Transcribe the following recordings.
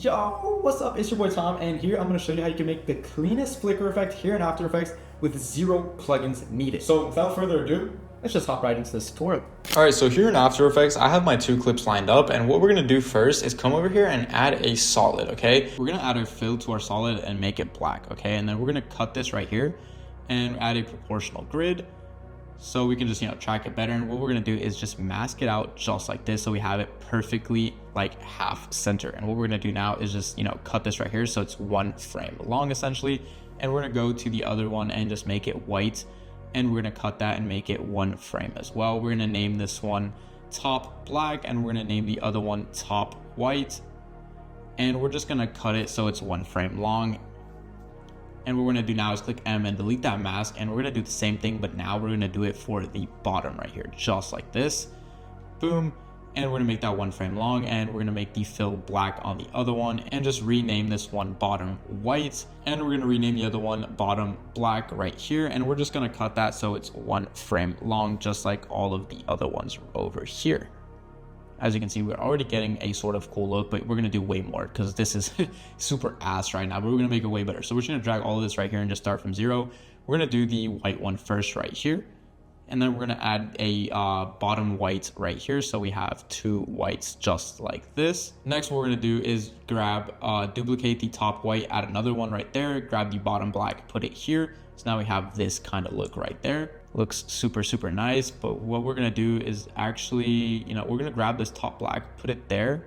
Yo, what's up? It's your boy Tom, and here I'm going to show you how you can make the cleanest flicker effect here in After Effects with 0 plugins needed. So without further ado, let's just hop right into this tutorial. Alright, so here in After Effects, I have my 2 clips lined up, and what we're going to do first is come over here and add a solid, okay? We're going to add a fill to our solid and make it black, okay? And then we're going to cut this right here and add a proportional grid so we can just, track it better. And what we're going to do is just mask it out just like this so we have it perfectly like half center. And what we're going to do now is just, cut this right here so it's 1 frame long essentially. And we're going to go to the other one and just make it white. And we're going to cut that and make it 1 frame as well. We're going to name this one top black, and we're going to name the other one top white. And we're just going to cut it so it's 1 frame long. And what we're going to do now is click M and delete that mask, and we're going to do the same thing, but now we're going to do it for the bottom right here, just like this. Boom. And we're going to make that 1 frame long, and we're going to make the fill black on the other one, and just rename this one bottom white, and we're going to rename the other one bottom black right here. And we're just going to cut that so it's 1 frame long, just like all of the other ones over here. As you can see, we're already getting a sort of cool look, but we're going to do way more because this is super ass right now, but we're going to make it way better. So we're just going to drag all of this right here and just start from 0. We're going to do the white one first right here. And then we're going to add a bottom white right here. So we have 2 whites just like this. Next, what we're going to do is grab, duplicate the top white, add another one right there, grab the bottom black, put it here. So now we have this kind of look right there. Looks super, super nice. But what we're going to do is actually, we're going to grab this top black, put it there,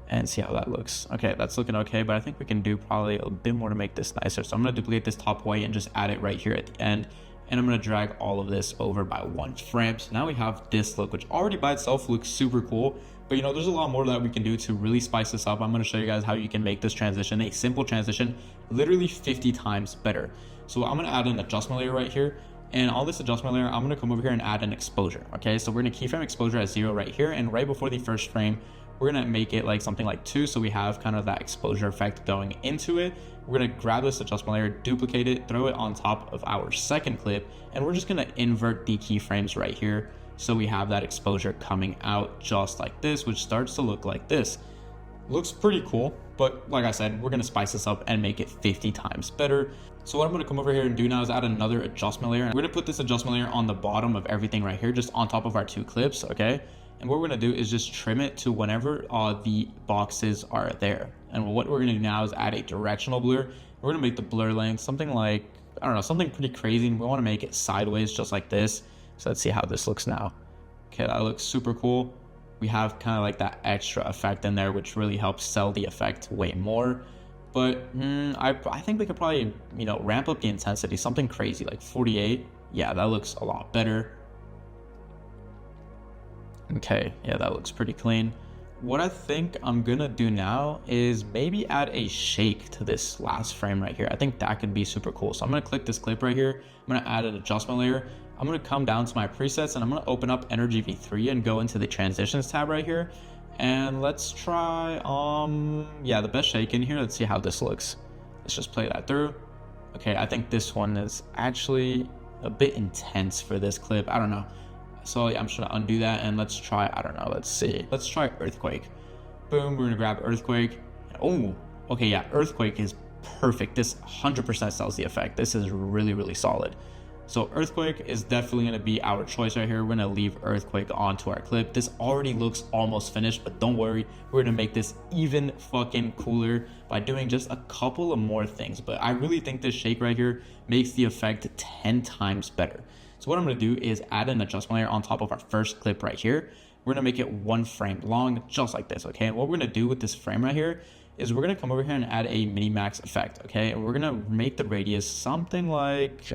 and see how that looks. Okay, that's looking okay, but I think we can do probably a bit more to make this nicer. So I'm going to duplicate this top white and just add it right here at the end. And I'm going to drag all of this over by 1 frame. So now we have this look, which already by itself looks super cool. But there's a lot more that we can do to really spice this up. I'm going to show you guys how you can make this transition, a simple transition, literally 50 times better. So I'm going to add an adjustment layer right here. And on this adjustment layer, I'm going to come over here and add an exposure. Okay, so we're going to keyframe exposure at 0 right here. And right before the first frame, we're going to make it like something like 2. So we have kind of that exposure effect going into it. We're going to grab this adjustment layer, duplicate it, throw it on top of our second clip. And we're just going to invert the keyframes right here. So we have that exposure coming out just like this, which starts to look like this. Looks pretty cool. But like I said, we're going to spice this up and make it 50 times better. So what I'm going to come over here and do now is add another adjustment layer. We're going to put this adjustment layer on the bottom of everything right here, just on top of our 2 clips, okay? And what we're going to do is just trim it to whenever the boxes are there. And what we're going to do now is add a directional blur. We're going to make the blur length something like, I don't know, something pretty crazy. And we want to make it sideways just like this. So let's see how this looks now. Okay, that looks super cool. We have kind of like that extra effect in there, which really helps sell the effect way more. But I think we could probably, ramp up the intensity, something crazy like 48. Yeah, that looks a lot better. Okay, yeah, that looks pretty clean. What I think I'm gonna do now is maybe add a shake to this last frame right here. I think that could be super cool. So I'm gonna click this clip right here. I'm gonna add an adjustment layer. I'm gonna come down to my presets and I'm gonna open up Energy V3 and go into the transitions tab right here. And let's try, the best shake in here. Let's see how this looks. Let's just play that through. Okay, I think this one is actually a bit intense for this clip. I don't know. So I'm just gonna undo that and let's try, I don't know, let's see. Let's try Earthquake. Boom, we're gonna grab Earthquake. Oh, okay, yeah, Earthquake is perfect. This 100% sells the effect. This is really, really solid. So Earthquake is definitely gonna be our choice right here. We're gonna leave Earthquake onto our clip. This already looks almost finished, but don't worry, we're gonna make this even fucking cooler by doing just a couple of more things. But I really think this shake right here makes the effect 10 times better. So what I'm going to do is add an adjustment layer on top of our first clip right here. We're going to make it 1 frame long, just like this, okay? And what we're going to do with this frame right here is we're going to come over here and add a mini max effect, okay? And we're going to make the radius something like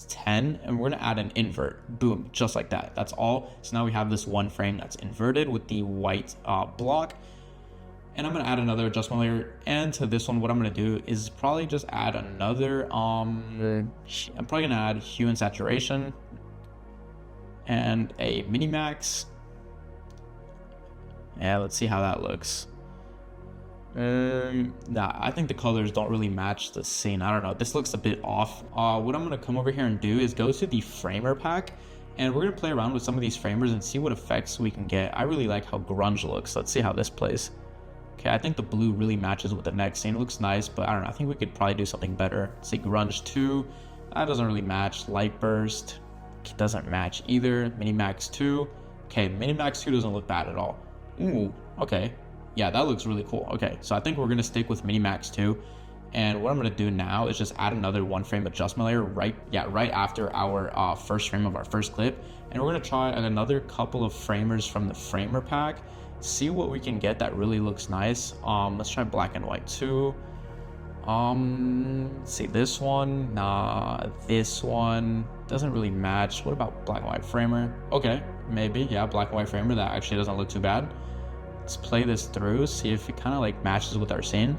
10, and we're going to add an invert. Boom, just like that. That's all. So now we have this 1 frame that's inverted with the white block. And I'm going to add another adjustment layer. And to this one, what I'm going to do is probably just add another, I'm probably going to add hue and saturation and a mini max. Yeah, let's see how that looks. Nah, I think the colors don't really match the scene. I don't know. This looks a bit off. What I'm going to come over here and do is go to the framer pack. And we're going to play around with some of these framers and see what effects we can get. I really like how grunge looks. Let's see how this plays. Okay, I think the blue really matches with the next scene. It looks nice, but I don't know. I think we could probably do something better. Let's say Grunge 2. That doesn't really match. Light Burst doesn't match either. Minimax 2. Okay, Minimax 2 doesn't look bad at all. Ooh, okay. Yeah, that looks really cool. Okay, so I think we're going to stick with Minimax 2. And what I'm going to do now is just add another 1 frame adjustment layer right after our first frame of our first clip. And we're going to try another couple of framers from the framer pack. See what we can get that really looks nice. Let's try black and white too. Let's see, this one. Nah, this one doesn't really match. What about black and white framer? Okay, maybe, yeah, black and white framer. That actually doesn't look too bad. Let's play this through, see if it kind of like matches with our scene.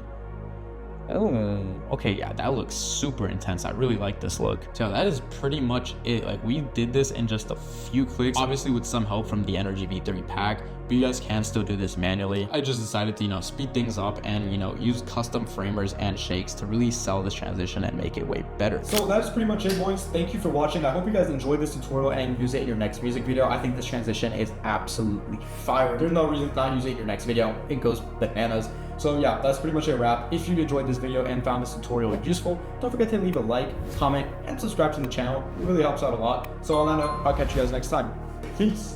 Oh, okay, yeah, that looks super intense. I really like this look. So that is pretty much it. Like, we did this in just a few clicks, obviously with some help from the Energy V3 pack, but you guys can still do this manually. I just decided to, you know, speed things up and, you know, use custom framers and shakes to really sell this transition and make it way better. So that's pretty much it, boys. Thank you for watching. I hope you guys enjoyed this tutorial and use it in your next music video. I think this transition is absolutely fire. There's no reason to not use it in your next video. It goes bananas. So yeah, that's pretty much a wrap. If you enjoyed this video and found this tutorial useful, don't forget to leave a like, comment, and subscribe to the channel. It really helps out a lot. So on that note, I'll catch you guys next time. Peace.